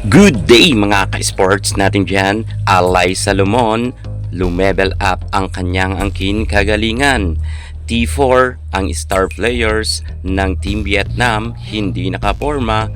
Good day mga ka-sports natin dyan. Alay Salomon, lumevel up ang kanyang angkin kagalingan. T4 ang star players ng Team Vietnam hindi nakaporma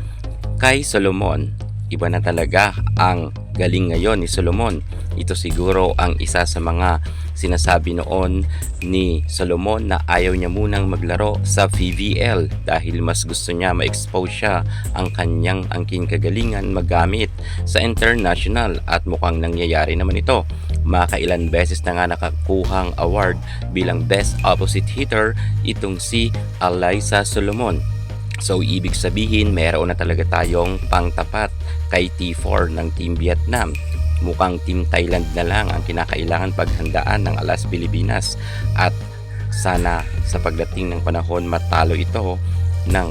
kay Solomon. Iba na talaga ang galing ngayon ni Solomon. Ito siguro ang isa sa mga sinasabi noon ni Solomon na ayaw niya munang maglaro sa PVL dahil mas gusto niya ma-expose siya ang kanyang angking kagalingan magamit sa international, at mukhang nangyayari naman ito. Makailan beses na nga nakakuhang award bilang best opposite hitter itong si Alyssa Solomon. So ibig sabihin meron na talaga tayong pangtapat kay T4 ng Team Vietnam. Mukhang Team Thailand na lang ang kinakailangan paghandaan ng Alas Pilipinas, at sana sa pagdating ng panahon matalo ito ng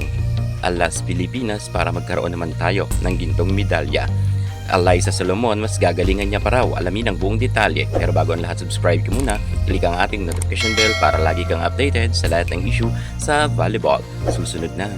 Alas Pilipinas para magkaroon naman tayo ng gintong medalya. Alyssa Solomon, mas gagalingan niya pa raw. Alamin ang buong detalye. Pero bago ang lahat, subscribe ka muna. Click ang ating notification bell para lagi kang updated sa lahat ng issue sa volleyball. Susunod na.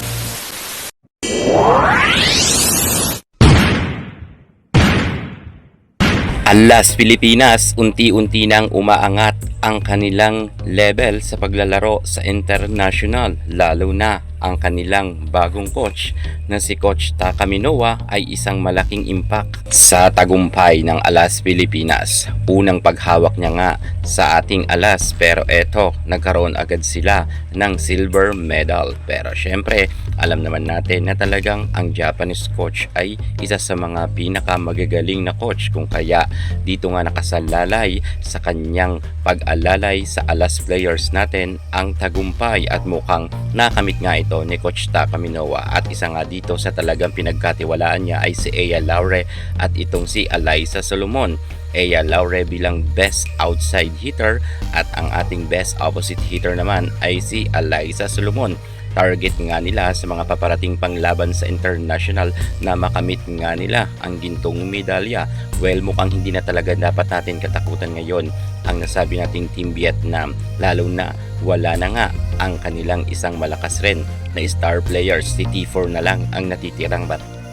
Alas Pilipinas, unti-unti nang umaangat ang kanilang level sa paglalaro sa international, lalo na ang kanilang bagong coach na si Coach Taka Minoa ay isang malaking impact sa tagumpay ng Alas Pilipinas. Unang paghawak niya nga sa ating Alas, pero eto, nagkaroon agad sila ng silver medal. Pero syempre, alam naman natin na talagang ang Japanese coach ay isa sa mga pinakamagagaling na coach, kung kaya dito nga nakasalalay sa kanyang pag-alalay sa Alas players natin ang tagumpay, at mukhang nakamit nga ito ni Coach Taka Minoa. At isa nga dito sa talagang pinagkatiwalaan niya ay si Ea Laure at itong si Alyssa Solomon. Ea Laure bilang best outside hitter at ang ating best opposite hitter naman ay si Alyssa Solomon. Target nga nila sa mga paparating panglaban sa international na makamit nga nila ang gintong medalya. Well, mukhang hindi na talaga dapat natin katakutan ngayon ang nasabi nating Team Vietnam, lalo na wala na nga ang kanilang isang malakas rin na star players. Si T4 na lang ang natitirang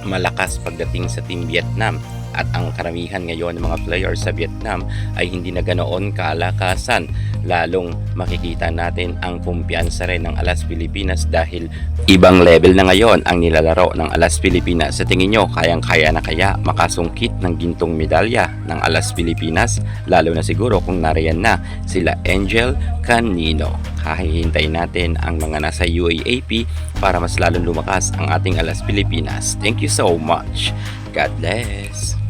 malakas pagdating sa Team Vietnam, at ang karamihan ngayon ng mga players sa Vietnam ay hindi na ganoon kalakasan. Lalong makikita natin ang kumpiyansa rin ng Alas Pilipinas dahil ibang level na ngayon ang nilalaro ng Alas Pilipinas. Sa tingin nyo, kayang-kaya na kaya makasungkit ng gintong medalya ng Alas Pilipinas? Lalo na siguro kung nariyan na sila Angel Canino. Hahihintayin natin ang mga nasa UAAP para mas lalong lumakas ang ating Alas Pilipinas. Thank you so much. God bless.